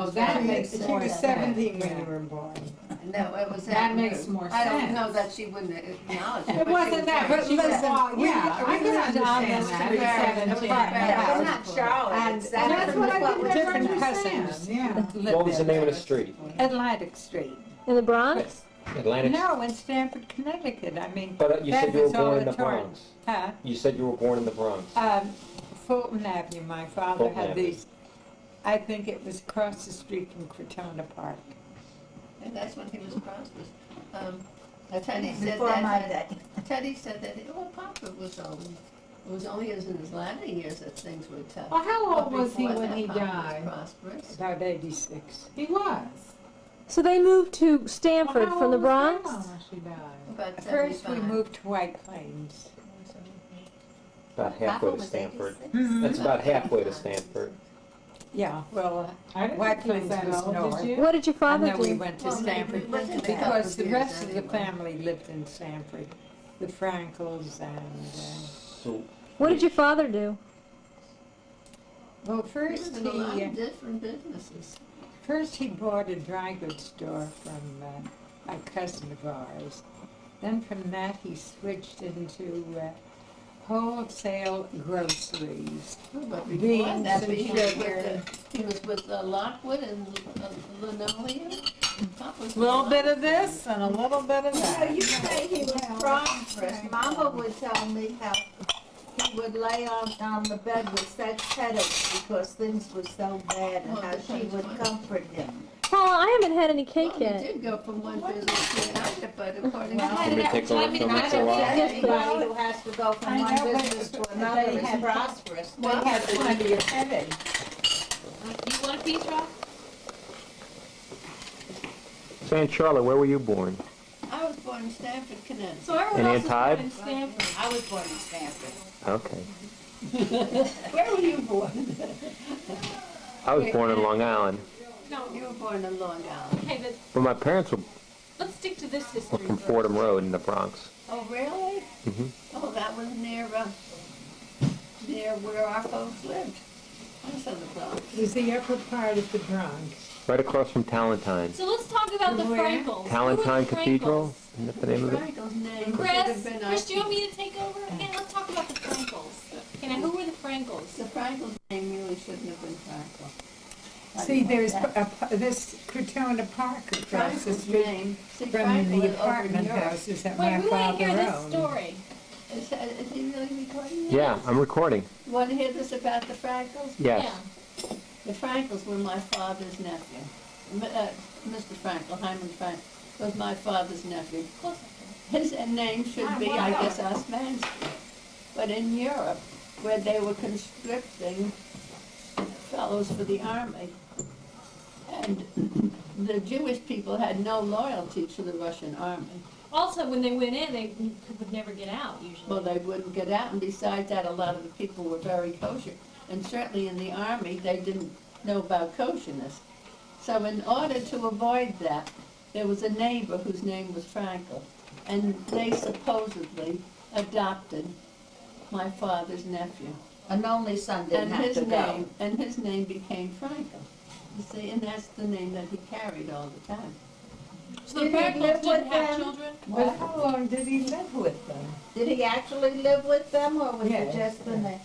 Oh, that makes She more was sense. 17 when Yeah. you were born. No, it was That that makes new. more I don't sense. know that she wouldn't acknowledge it. It but she wasn't was that, very- but she was, Listen, yeah, I can understand that. Very- At 17. Yeah, We're not Charlotte, And it's that's what I could never Different understand. cousins. Yeah. What was the name of the street? Atlantic Street. In the Bronx? Atlantic? No, in Stamford, Connecticut. I mean, But you that said you were was all born in the torn. Bronx. Huh? You said you were born in the Bronx. Fulton Avenue. My father Fulton had Avenue. these. I think it was across the street from Crotona Park. And that's when he was prosperous. Teddy said Before my that, day. Teddy said that, well, Papa was it was only in his latter years that things were tough. Well, how old But was he before when that, he Papa was died? prosperous. About 86. He was. So they moved to Stamford Well, from the how old was Bronx? Grandma when she died? About First, we 75. moved to White Plains. About halfway Papa to was Stanford. 86. That's about halfway to Stanford. Yeah, well, I didn't White think he was Plains that was old, north. did you? What did your And father then we do? went to Well, maybe Stanford we went to the because the couple rest years of the anyway. family lived in Stanford. The Frankels and, So, What did your father do? well, He first was in a lot he, of different businesses. first he bought a dry goods store from a cousin of ours. Then from that he switched into wholesale groceries. But Beans before that, and he was sugar. he was with Lockwood and Linoleum. Papa's A little with bit of Lockwood. this and a little bit of You know, that. you say he was prosperous. Mama would tell me how he would lay on the bed with such headaches because things were so bad and Well, how she would comfort him. Paula, I haven't had any cake Well, yet. he did go from one business to another, but according to Let me take over from it for a while. Anybody who has to go from I one know, but business to another they is had- prosperous. They had plenty of headaches. You want a piece, Rob? Aunt Charlotte, where were you born? I was born in Stamford, Connecticut. So everyone And else Aunt is Tide? born in Stanford. I was born in Stanford. Okay. Where were you born? I was born in Long Island, No, You were born in Long Island. okay, but but my parents were let's stick to this history from first. Fordham Road in the Bronx. Oh, really? Mhm. Oh, that was near where our folks lived. I was in the Bronx. It was the upper part of the Bronx. Right across from Talentine. So let's talk about the Where? Frankels. Who Talentine were the Cathedral? Isn't that the name of it? Frankel's name should Chris, have been Chris, do you want me to take over again? Let's talk about the Frankels. Okay, now who were the Frankels? The Frankel's name really shouldn't have been Frankel. I See, know there's that. this Crotona Park across the Frankel's street name. See, from Frankel the is over in apartment Europe. houses that Wait, my we want to hear father this owned. story. Is he really recording this? Yeah, I'm recording. You want to hear this about the Frankels? Yes. Yeah. The Frankels were my father's nephew. Mr. Frankel, Hyman Frankel, was my father's nephew. Close up. His name should be, I guess, Osman. But in Europe, where they were conscripting fellows for the army, and the Jewish people had no loyalty to the Russian army. Also, when they went in, they would never get out usually. Well, they wouldn't get out, and besides that, a lot of the people were very kosher. And certainly in the army, they didn't know about kosherness. So in order to avoid that, there was a neighbor whose name was Frankel, and they supposedly adopted my father's nephew. An only son didn't have to go. And his name became Frankel. You see, and that's the name that he carried all the time. So the Did he Frankels live didn't with have them? children? But how long did he live with them? Did he actually live with them, or was Yes, it just the yes. name?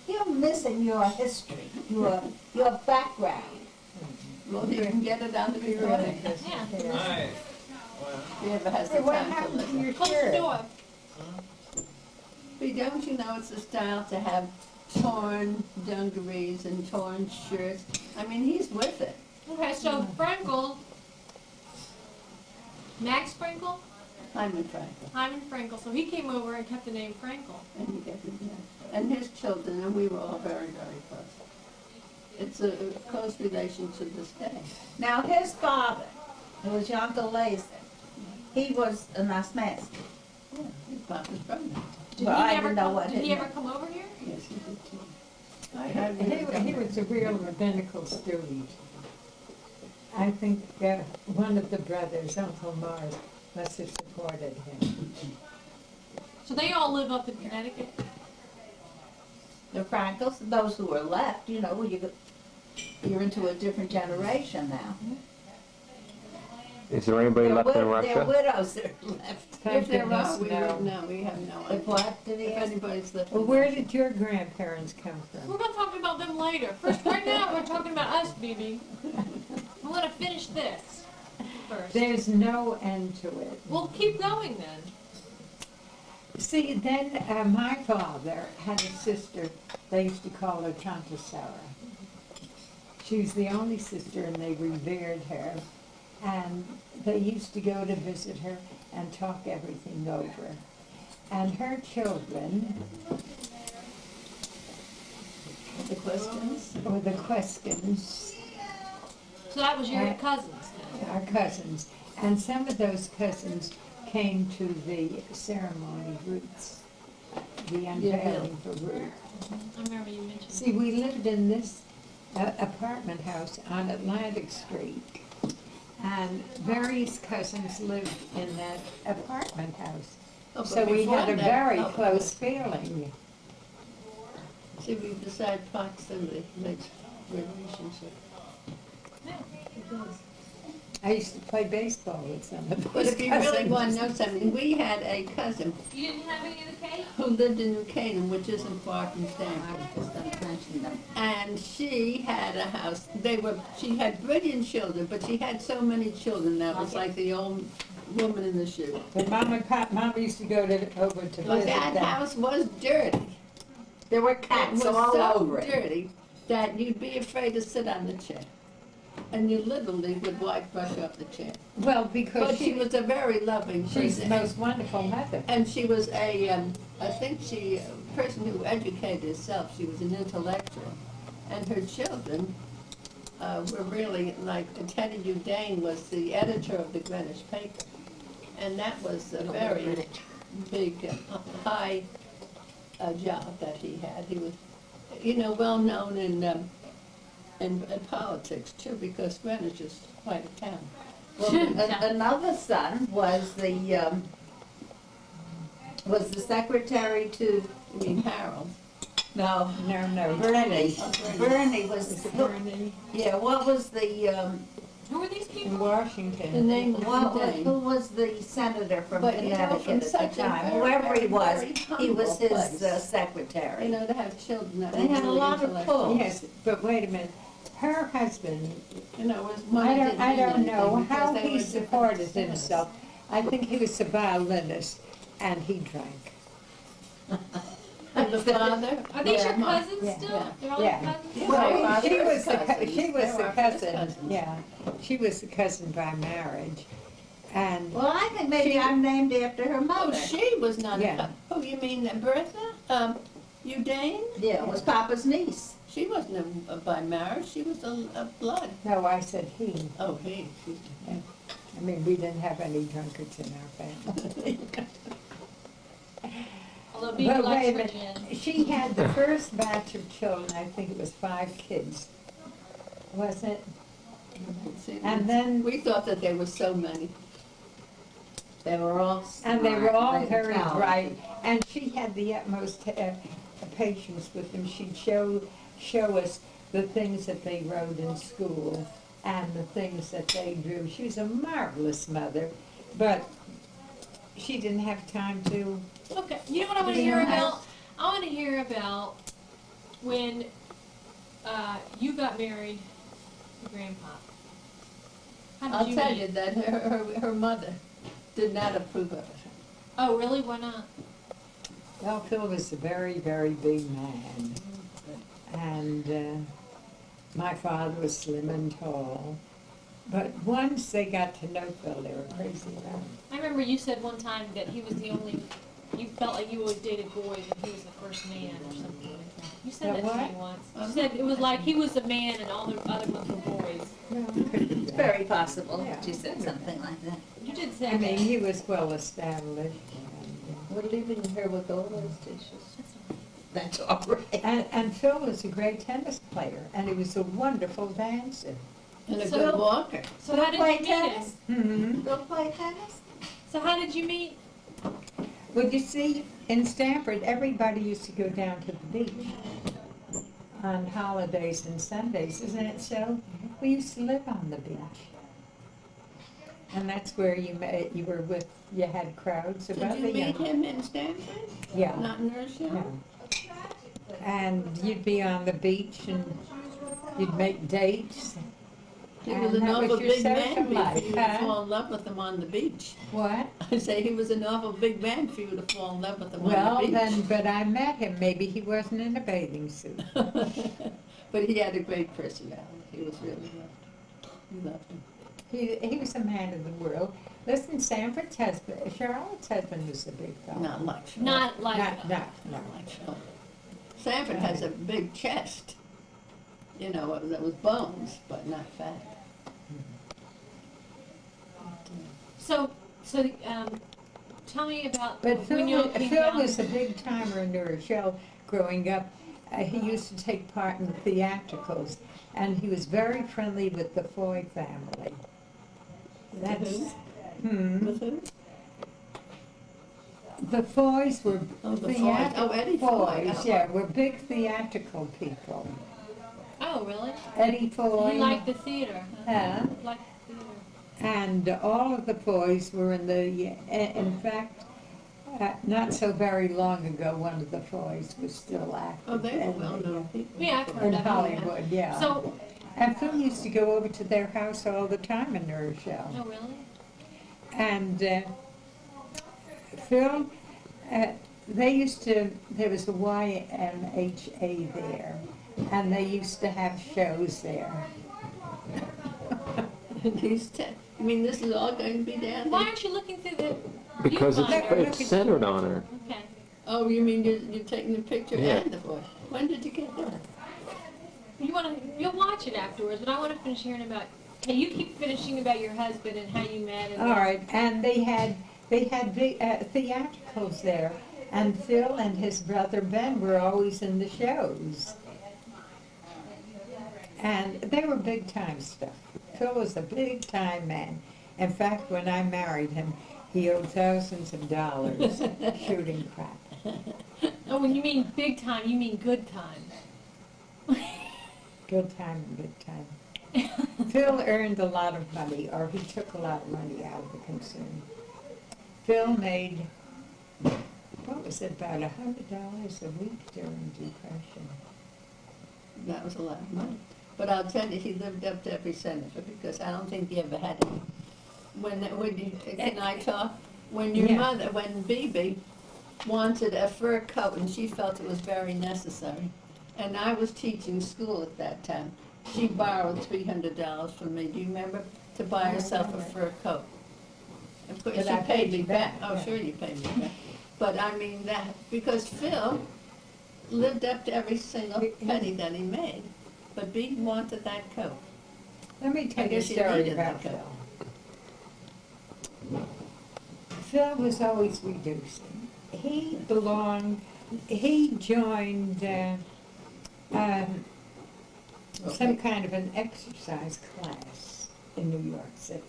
You're missing your history, your background. Well, you can get it on the recording. Yeah. If he ever has the Hey, what time to happened to listen. your Close the shirt? door. But don't you know it's a style to have torn dungarees and torn shirts? I mean, he's with it. Okay, so Frankel, Max Frankel, Hyman Frankel. Hyman Frankel. So he came over and kept the name Frankel. And he gets it, yeah. And his children, and we were all very, very close. It's a close relation to this day. Now, his father, it was your Uncle Lazen, he was an Osmanski. Yeah, his papa's brother. Did Well, I he didn't ever know come? what Did his he ever name- come over here? Yes, he did too. He was a real rabbinical student. I think one of the brothers, Uncle Mars, must have supported him. So they all live up in Connecticut. The Frankels, those who were left, you know, you're into a different generation now. Is there anybody left in They're Russia? widows that are left. Thank If there goodness, are, we no. don't know, we have no If idea. what, did he If ask? anybody's living. Well, where did your grandparents come We're from? gonna talk about them later. First, right now, we're talking about us, BB. I wanna finish this first. There's no end to it. Well, keep going then. See, then my father had a sister, they used to call her Tanta Sarah. She was the only sister and they revered her. And they used to go to visit her and talk everything over. And her children, The questions? or the Queskins, So that was your Right. cousins then? our cousins, and some of those cousins came to the ceremony, Ruth's, the unveiling for Ruth. I remember you mentioned. See, we lived in this apartment house on Atlantic Street, and various cousins lived in that apartment house. Oh, but So we before had a that- very oh, close feeling. See, we decide proximity makes relationship. I used to play baseball with some of those But if you really cousins. want to know something, we had a cousin You didn't have any of the cake? who lived in New Canaan, which isn't far from I Stanford. was just gonna mention them. And she had a house, she had brilliant children, but she had so many children, that was like the old woman in the shoe. But Mama used to go over to But visit that them. house was dirty. There were It cats was all so over it. dirty that you'd be afraid to sit on the chair. And you literally would like brush off the chair. Well, because But she was a very loving she's the person. most wonderful mother. And she was I think she, a person who educated herself, she was an intellectual. And her children were really, like, Teddy Udane was the editor of the Greenwich paper. And that was a very big, high job that he had. He was, well known in politics too, because Greenwich is quite a town. Well, another son was the secretary to, You mean Harold? no, No, Bernie. Bernie was, Is it Bernie yeah, what was the, Who are these in people? Washington? The name was who Udane. was the senator from But, from Connecticut such at the a time? very, Whoever he very, was, very he was humble his place. secretary. To have children that They were had a really lot of intellectual. pull. Yes, but wait a minute. Her husband, Was money I didn't mean don't know anything how because they he were different supported status. himself. I think he was a violinist and he drank. And the father? Are these your Yeah. cousins Yeah. still? Yeah. They're all Yeah. your cousins? Yeah. Well, My she first was the, cousins. she was They the were our first cousin, cousins. yeah. She was the cousin by marriage. And, Well, I think maybe I'm named after her Oh, mother. she was not Yeah. Oh, you mean Bertha? Udane? Yeah, it was Papa's niece. She wasn't by marriage, she was a blood. no, I said he. Oh, he, she. I mean, we didn't have any drunkards in our family. Although BB But likes wait a her minute, gin. she had the first batch of children, I think it was 5 kids, was it? See, And then, we thought that there were so many. They were all smart. and they were all and very talented. bright, and she had the utmost patience with them. She'd show us the things that they wrote in school and the things that they drew. She was a marvelous mother, but she didn't have time to. Okay, you know what I want to hear about? I want to hear about when you got married to Grandpa. How did I'll you tell meet? you that her mother did not approve of it. Oh, really? Why not? Well, Phil was a very, very big man, and my father was slim and tall. But once they got to know Phil, they were crazy about him. I remember you said one time that he was the only, you felt like you always dated boys and he was the first man or something like that. You said That that to me what? once. You said it was like he was the man and all the other ones were boys. Well, it could be It's that. very possible Yeah. that you said something like that. You did say I mean, that. he was well established. We're leaving her with all those dishes. That's all right. And Phil was a great tennis player, and he was a wonderful dancer. And a So- good walker. So how did Play you meet him? tennis? Mm-hmm. Go play tennis? So how did you meet? Well, you see, in Stanford, everybody used to go down to the beach. on holidays and Sundays, isn't it so? We used to live on the beach. And that's where you met, you were with, you had crowds of Did other you meet young. him in Stanford? Yeah. Not in Rochelle? No. And you'd be on the beach and you'd make dates. He was And an that was awful your big man social for life, you to huh? fall in love with him on the beach. What? I say he was an awful big man for you to fall in love with him Well, on the then, beach. but I met him, maybe he wasn't in a bathing suit. But he had a great personality. He was really loved. You loved him. He was a man of the world. Listen, Sanford's husband, Charlotte's husband was a big fellow. Not like Phil. Not like, Not like Phil. Sanford has a big chest. You know, that was bones, but not fat. so, tell me about But when you Phil, came Phil down. was a big timer in New Rochelle growing up. He used to take part in the theatricals, and he was very friendly with the Foy family. That's, With who? the Foys were Oh, the Foys. Oh, Eddie Foy. Foys, Oh. yeah, were big theatrical people. Oh, really? Eddie Foy. You like the theater? Huh? Like the theater. And all of the Foys were in the, in fact, not so very long ago, one of the Foys was still active. Oh, they were in the, well-known people. Yeah, I've heard in of it. Hollywood, yeah. So, And Phil used to go over to their house all the time in New Rochelle. oh, really? And Phil, they used to, there was a YMHA there, and they used to have shows there. I mean, this is all going to be down Why there? aren't you looking through the Because viewfinder? it's centered on her. Okay. Oh, you mean you're taking the picture Yeah. and the voice? When did you get that? You'll watch it afterwards, but I want to finish hearing about, hey, you keep finishing about your husband and how you met and. All right, and they had big theatricals there, and Phil and his brother Ben were always in the shows. And they were big time stuff. Phil was a big time man. In fact, when I married him, he owed thousands of dollars shooting crap. Oh, when you mean big time, you mean good time. Good time and big time. Phil earned a lot of money, or he took a lot of money out of the concern. Phil made, what was it, about $100 a week during Depression. That was a lot of money. But I'll tell you, he lived up to every cent of it, because I don't think he ever had any. Can I talk? When your Yeah. mother, when Bibi wanted a fur coat, and she felt it was very necessary, and I was teaching school at that time, she borrowed $300 from me, do you remember? To buy herself a fur coat. Of course, But she I paid paid me you back. back, Oh, yeah. sure you paid me back. But I mean that, because Phil lived up to every single penny that he made. But Bee wanted that coat. Let me tell I you a guess you story needed about that Phil. Phil was always reducing. He joined some kind of an exercise class in New York City.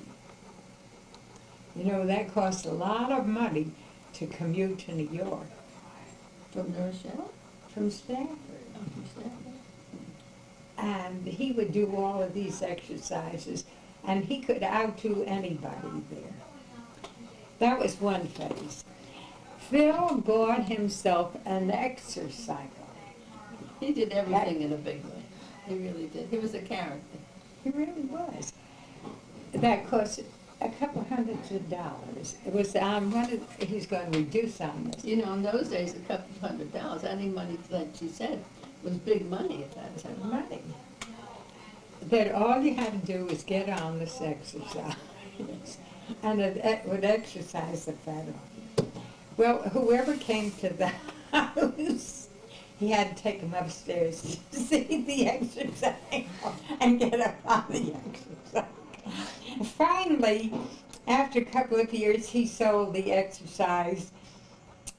You know, that cost a lot of money to commute to New York From New Rochelle? from Stanford. Oh, from Stanford. And he would do all of these exercises, and he could outdo anybody there. That was one phase. Phil bought himself an exercycle. He did everything in a big way. He really did. He was a character. He really was. That cost a couple hundreds of dollars. It was on he's going to reduce on this. You know, in those days, a couple $100, any money that she said was big money at that time. Money. That all you had to do was get on this exercise, and it would exercise the fat off you. Well, whoever came to the house, he had to take him upstairs to see the exercise and get up on the exercise. Finally, after a couple of years, he sold the exercise,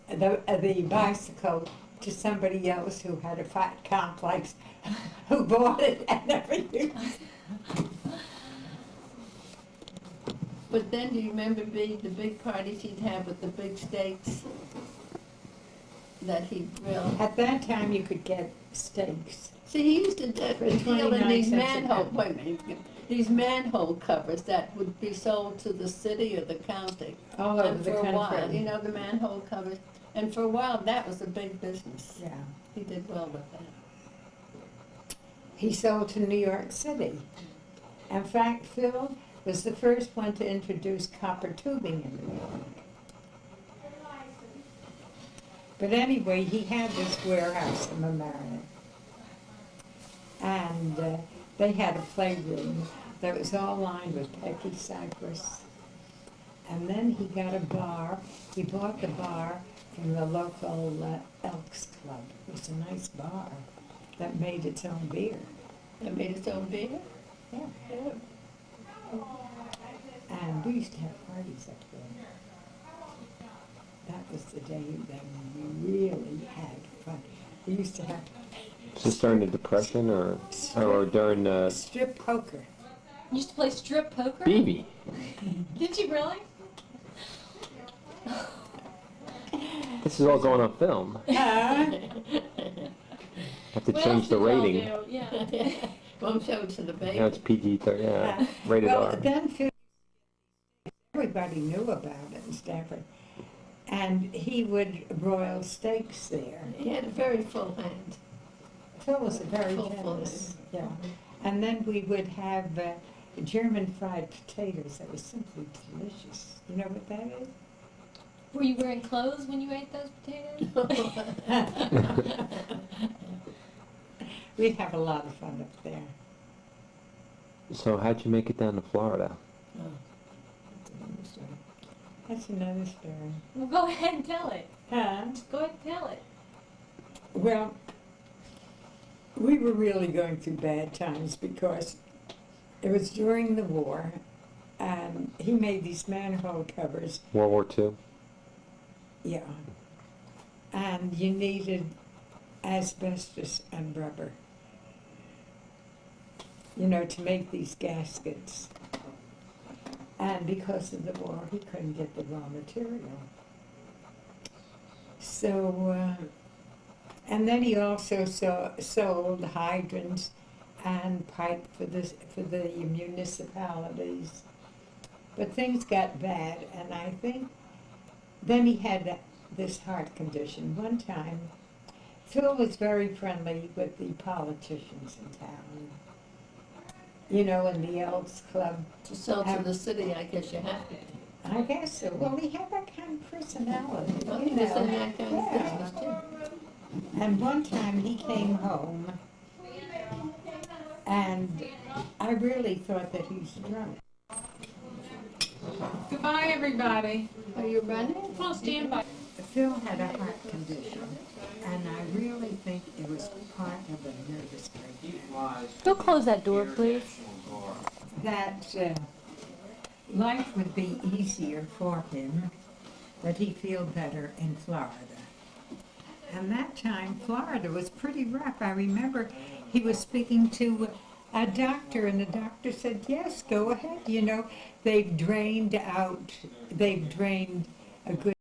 the bicycle, to somebody else who had a fat complex, who bought it and never used it. But then, do you remember the big parties he'd have with the big steaks that he'd grill? At that time, you could get steaks. See, he used to deal in 29 these cents a manhole, pound. wait a minute, these manhole covers that would be sold to the city or the county. All over And the for a while, country. you know, the manhole covers, and for a while, that was a big business. Yeah. He did well with that. He sold to New York City. In fact, Phil was the first one to introduce copper tubing in New York. But anyway, he had this warehouse in Mamaroneck. And they had a playroom that was all lined with pecky cypress. And then he got a bar. He bought the bar from the local Elks Club. It was a nice bar that made its own beer. That made its own beer? Yeah. Yeah. And we used to have parties up there. That was the day that we really had fun. We used to have Is this during the Depression or during strip poker. You used to play strip poker? BB? Did you really? This is all going on film. Have to What change else the did y'all rating. do? Yeah. Won't show it to the baby. Now it's PG-13, yeah, rated Well, R. then Phil, everybody knew about it in Stanford. And he would broil steaks there. He had a very full hand. Phil was a very Full generous, yeah. And then we would have German fried potatoes that was simply delicious. You know what that is? Were you wearing clothes when you ate those potatoes? We'd have a lot of fun up there. So how'd you make it down to Florida? That's another story. Well, go ahead and tell it. Huh? Go ahead and tell it. Well, we were really going through bad times because it was during the war, and he made these manhole covers. World War II? Yeah. And you needed asbestos and rubber, you know, to make these gaskets. And because of the war, he couldn't get the raw material. So, and then he also sold hydrants and pipe for the municipalities. But things got bad, and I think then he had this heart condition. One time, Phil was very friendly with the politicians in town. You know, in the Elks Club. To sell to the city, I guess you have to. I guess so. Well, he had that kind of personality, Well, you he was in know. that kind of Yeah. business too. And one time he came home, and I really thought that he's drunk. Goodbye, everybody. Are you running? I'll stand by. Phil had a heart condition, and I really think it was part of a nervous breakdown. Go close that door, please. That life would be easier for him, that he'd feel better in Florida. And that time, Florida was pretty rough. I remember he was speaking to a doctor, and the doctor said, yes, go ahead. You know, they've drained a good